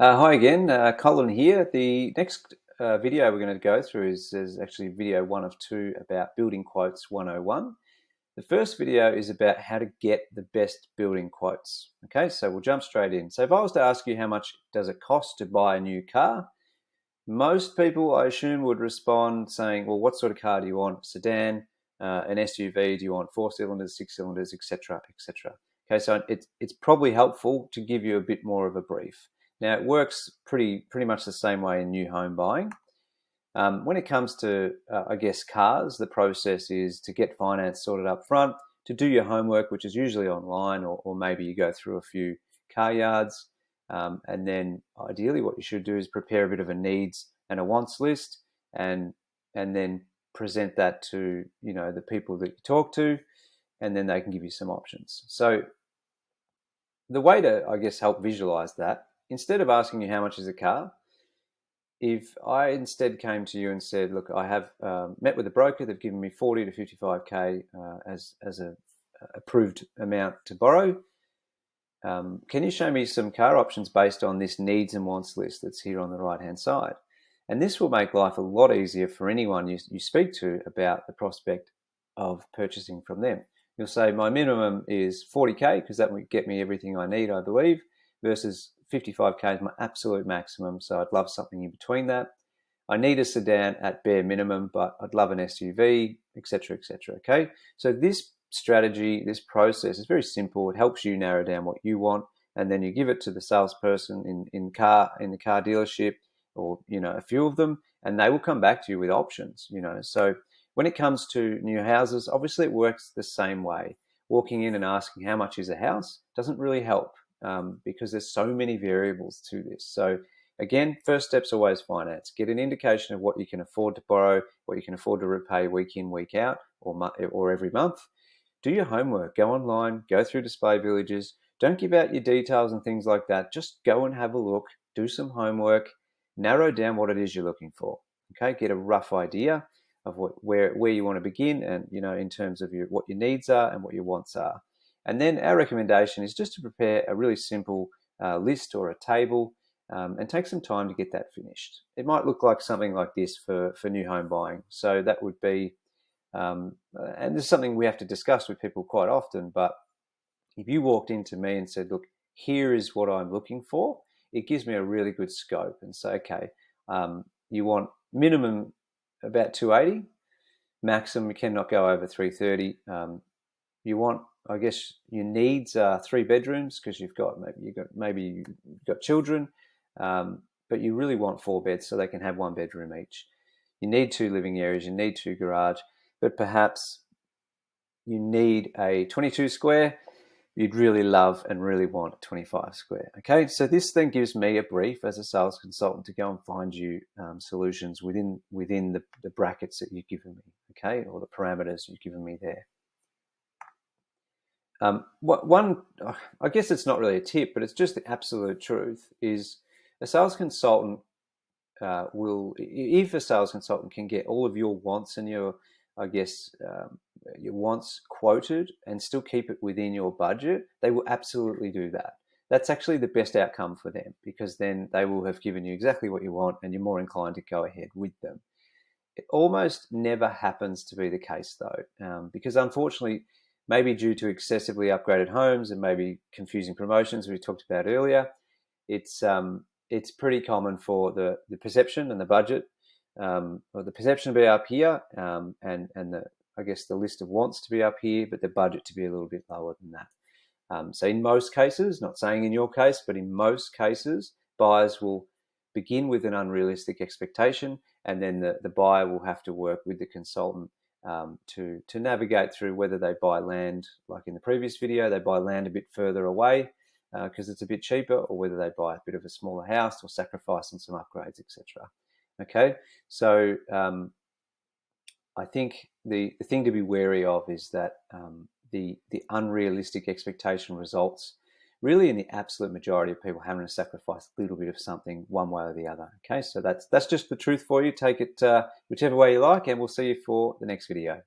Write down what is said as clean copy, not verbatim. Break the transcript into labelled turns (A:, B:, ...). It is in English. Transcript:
A: Hi again, Colin here. The next video we're going to go through is actually video one of two about building quotes 101. The first video is about how to get the best building quotes. Okay, so we'll jump straight in. So if I was to ask you how much does it cost to buy a new car, most people, I assume, would respond saying, well, what sort of car do you want? Sedan, an SUV, do you want 4 cylinders, 6 cylinders, etc., etc. Okay, so it's probably helpful to give you a bit more of a brief. Now, it works pretty much the same way in new home buying. When it comes to, I guess, cars, the process is to get finance sorted up front, to do your homework, which is usually online, or maybe you go through a few car yards. And then ideally what you should do is prepare a bit of a needs and a wants list, and then present that to, the people that you talk to, and then they can give you some options. So the way to, I guess, help visualize that, instead of asking you how much is a car, if I instead came to you and said, look, I have met with a broker, they've given me 40 to 55K as a approved amount to borrow. Can you show me some car options based on this needs and wants list that's here on the right hand side? And this will make life a lot easier for anyone you speak to about the prospect of purchasing from them. You'll say my minimum is 40K because that would get me everything I need, I believe, versus 55K is my absolute maximum. So I'd love something in between that. I need a sedan at bare minimum, but I'd love an SUV, etc., etc. Okay, so this strategy, this process is very simple. It helps you narrow down what you want, and then you give it to the salesperson in the car dealership, or a few of them, and they will come back to you with options. So when it comes to new houses, obviously it works the same way. Walking in and asking how much is a house doesn't really help, because there's so many variables to this. So again, first step's always finance. Get an indication of what you can afford to borrow, what you can afford to repay week in, week out, or every month. Do your homework. Go online, go through display villages. Don't give out your details and things like that. Just go and have a look, do some homework, narrow down what it is you're looking for. Okay, get a rough idea of where you want to begin, and in terms of what your needs are and what your wants are. And then our recommendation is just to prepare a really simple list or a table, and take some time to get that finished. It might look like something like this for new home buying. So that would be, and this is something we have to discuss with people quite often, but if you walked into me and said, look, here is what I'm looking for, it gives me a really good scope and say, okay, you want minimum about 280, maximum you cannot go over 330. You want, I guess, your needs are 3 bedrooms because you've got children, but you really want 4 beds so they can have 1 bedroom each. You need 2 living areas, you need 2 garage, but perhaps you need a 22 square. You'd really love and really want 25 square. Okay, so this then gives me a brief as a sales consultant to go and find you solutions within the brackets that you've given me, okay, or the parameters you've given me there. I guess it's not really a tip, but it's just the absolute truth, is a sales consultant if a sales consultant can get all of your wants and your wants quoted and still keep it within your budget, they will absolutely do that. That's actually the best outcome for them, because then they will have given you exactly what you want and you're more inclined to go ahead with them. It almost never happens to be the case though, because unfortunately, maybe due to excessively upgraded homes and maybe confusing promotions we talked about earlier, it's pretty common for the perception and the budget, or the perception to be up here, and the list of wants to be up here, but the budget to be a little bit lower than that. So in most cases, not saying in your case, but in most cases, buyers will begin with an unrealistic expectation, and then the buyer will have to work with the consultant to navigate through whether they buy land, like in the previous video, they buy land a bit further away because it's a bit cheaper, or whether they buy a bit of a smaller house or sacrifice on some upgrades, etc. Okay, so I think the thing to be wary of is that the unrealistic expectation results really in the absolute majority of people having to sacrifice a little bit of something one way or the other. Okay, so that's just the truth for you. Take it whichever way you like, and we'll see you for the next video.